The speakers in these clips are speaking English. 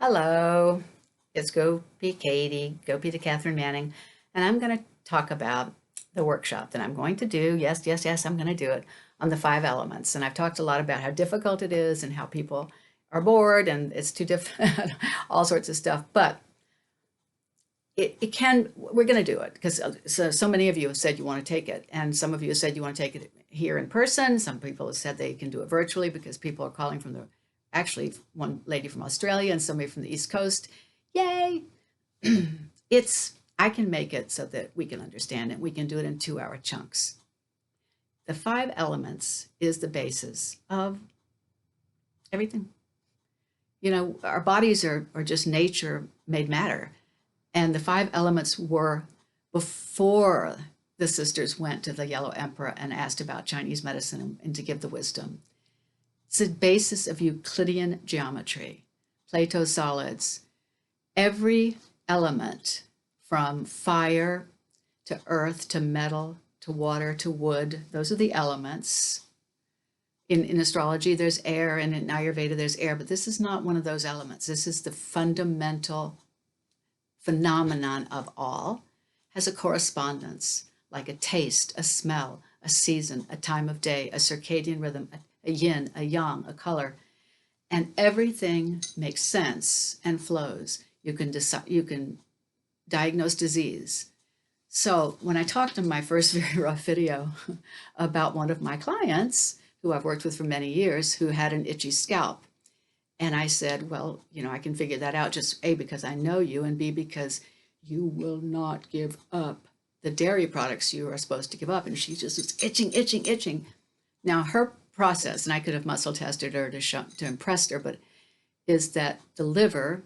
Hello, it's Gopita Katharine Manning, and I'm going to talk about the workshop that I'm going to do. Yes, I'm going to do it on the 5 elements. And I've talked a lot about how difficult it is and how people are bored and it's too difficult, all sorts of stuff. But we're going to do it because so many of you have said you want to take it. And some of you have said you want to take it here in person. Some people have said they can do it virtually because people are calling from actually one lady from Australia and somebody from the East Coast. Yay! I can make it so that we can understand it. We can do it in 2-hour chunks. The 5 elements is the basis of everything. You know, our bodies are just nature made matter. And the 5 elements were before the sisters went to the Yellow Emperor and asked about Chinese medicine and to give the wisdom. It's the basis of Euclidean geometry, Plato's solids. Every element from fire to earth to metal to water to wood, those are the elements. In astrology, there's air, and in Ayurveda, there's air, but this is not one of those elements. This is the fundamental phenomenon of all, has a correspondence, like a taste, a smell, a season, a time of day, a circadian rhythm, a yin, a yang, a color, and everything makes sense and flows. You can diagnose disease. So when I talked in my first very rough video about one of my clients who I've worked with for many years who had an itchy scalp, and I said, well, you know, I can figure that out, just A, because I know you, and B, because you will not give up the dairy products you are supposed to give up. And she just was itching. Now her process, and I could have muscle tested her to impress her, but is that the liver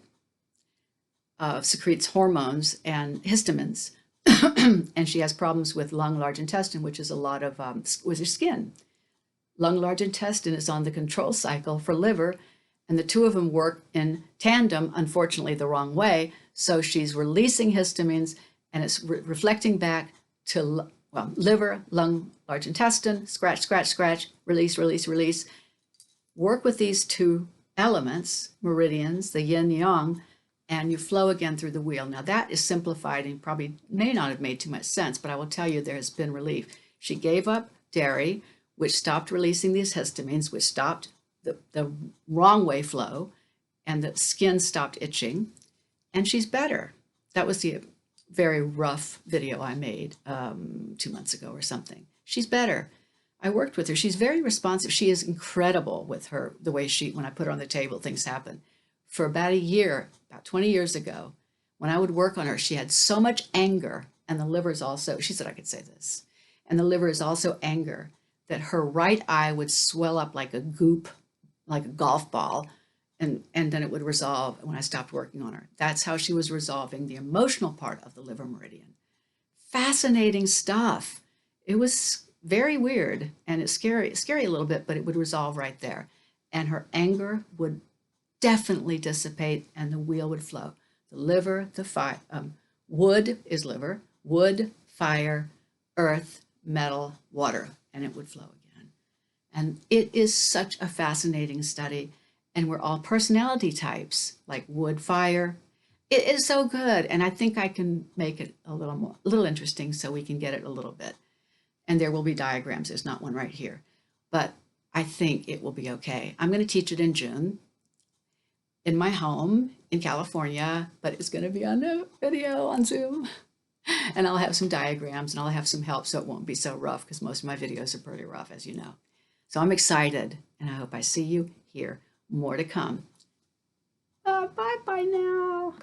secretes hormones and histamines, and she has problems with lung, large intestine, which is a lot of with her skin. Lung, large intestine is on the control cycle for liver, and the two of them work in tandem, unfortunately the wrong way. So she's releasing histamines, and it's reflecting back to liver, lung, large intestine, scratch, release. Work with these 2 elements, meridians, the yin yang, and you flow again through the wheel. Now that is simplified and probably may not have made too much sense, but I will tell you there has been relief. She gave up dairy, which stopped releasing these histamines, which stopped the wrong way flow, and the skin stopped itching, and she's better. That was the very rough video I made 2 months ago or something. She's better. I worked with her. She's very responsive. She is incredible with her, the way when I put her on the table, things happen. For about a year, about 20 years ago, when I would work on her, she had so much anger, and the liver's also, she said I could say this, and the liver is also anger, that her right eye would swell up like a goop, like a golf ball, and then it would resolve when I stopped working on her. That's how she was resolving the emotional part of the liver meridian. Fascinating stuff. It was very weird, and it's scary a little bit, but it would resolve right there. And her anger would definitely dissipate, and the wheel would flow. The liver, the fire, wood is liver, wood, fire, earth, metal, water, and it would flow again. And it is such a fascinating study. And we're all personality types, like wood, fire. It is so good. And I think I can make it a little interesting so we can get it a little bit. And there will be diagrams. There's not one right here, but I think it will be okay. I'm going to teach it in June in my home in California, but it's going to be on a video on Zoom. And I'll have some diagrams and I'll have some help so it won't be so rough, because most of my videos are pretty rough, as you know. So I'm excited, and I hope I see you here. More to come. Bye now.